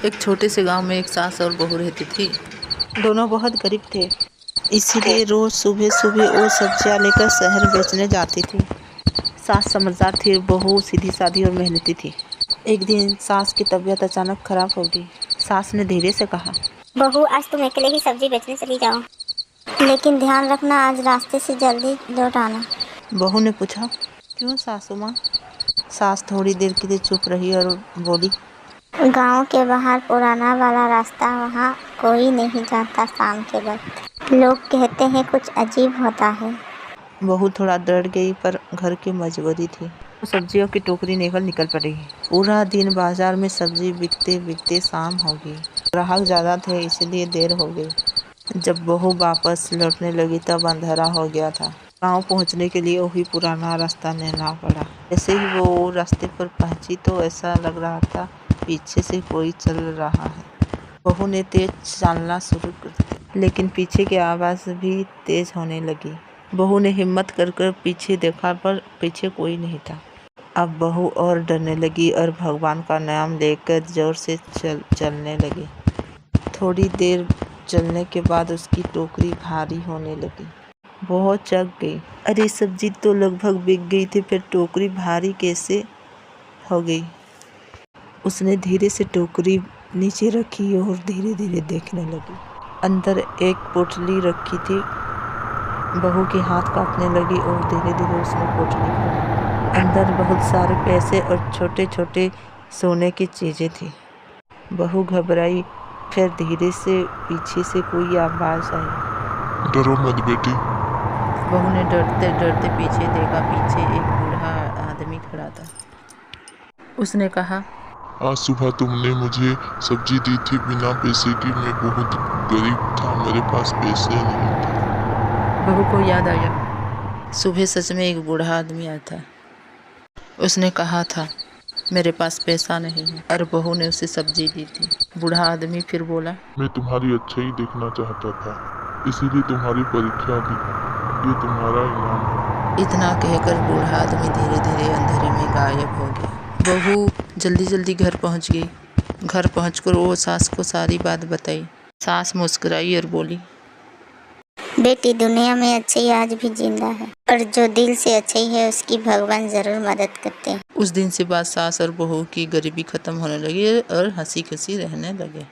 एक छोटे से गांव में एक सास और बहू रहती थी। दोनों बहुत गरीब थे, इसीलिए रोज सुबह सुबह वो सब्जियां लेकर शहर बेचने जाती थी। सास समझदार थी और बहू सीधी सादी और मेहनती थी। एक दिन सास की तबीयत अचानक खराब हो गई। सास ने धीरे से कहा, बहू, आज तुम अकेले ही सब्जी बेचने चली जाओ, लेकिन ध्यान रखना आज रास्ते से जल्दी लौट आना। बहू ने पूछा, क्यों सासू माँ? सास थोड़ी देर के लिए चुप रही और बोली, गांव के बाहर पुराना वाला रास्ता, वहाँ कोई नहीं जाता शाम के वक्त। लोग कहते हैं कुछ अजीब होता है। बहू थोड़ा डर गई, पर घर की मजबूरी थी। वो सब्जियों की टोकरी लेकर निकल पड़ी। पूरा दिन बाजार में सब्जी बिकते बिकते शाम हो गई। ग्राहक ज्यादा थे, इसलिए देर हो गई। जब बहू वापस लौटने लगी तब अंधेरा हो गया था। गांव पहुंचने के लिए वही पुराना रास्ता लेना पड़ा। जैसे ही वो रास्ते पर पहुंची तो ऐसा लग रहा था पीछे से कोई चल रहा है। बहू ने तेज चलना शुरू कर दिया, लेकिन पीछे की आवाज भी तेज होने लगी। बहू ने हिम्मत कर पीछे देखा, पर पीछे कोई नहीं था। अब बहू और डरने लगी और भगवान का नाम लेकर जोर से चलने लगी। थोड़ी देर चलने के बाद उसकी टोकरी भारी होने लगी। बहुत चक गई। अरे, सब्जी तो लगभग बिक गई थी, फिर टोकरी भारी कैसे हो गई? उसने धीरे से टोकरी नीचे रखी और धीरे धीरे देखने लगी। अंदर एक पोटली रखी थी। बहू के हाथ कांपने लगी और धीरे धीरे उसने पोटली खोली। अंदर बहुत सारे पैसे और छोटे छोटे सोने की चीजें थी। बहू घबराई, फिर धीरे से पीछे से कोई आवाज आई, डरो मत बेटी। बहू ने डरते डरते पीछे देखा। पीछे एक बूढ़ा आदमी खड़ा था। उसने कहा, आज सुबह तुमने मुझे सब्जी दी थी बिना पैसे की। मैं बहुत गरीब था, मेरे पास पैसे नहीं थे। बहू को याद आया, सुबह सच में एक बूढ़ा आदमी आया था। उसने कहा था, मेरे पास पैसा नहीं है, और बहू ने उसे सब्जी दी थी। बूढ़ा आदमी फिर बोला, मैं तुम्हारी अच्छाई देखना चाहता था, इसीलिए तुम्हारी परीक्षा दी। ये तुम्हारा इनाम है। इतना कहकर बूढ़ा आदमी धीरे धीरे अंधेरे में गायब हो गया। बहू जल्दी जल्दी घर पहुंच गई। घर पहुंचकर वो सास को सारी बात बताई। सास मुस्कुराई और बोली, बेटी, दुनिया में अच्छाई आज भी जिंदा है, और जो दिल से अच्छाई है उसकी भगवान जरूर मदद करते हैं। उस दिन से बाद सास और बहू की गरीबी खत्म होने लगी और हंसी खुशी रहने लगे।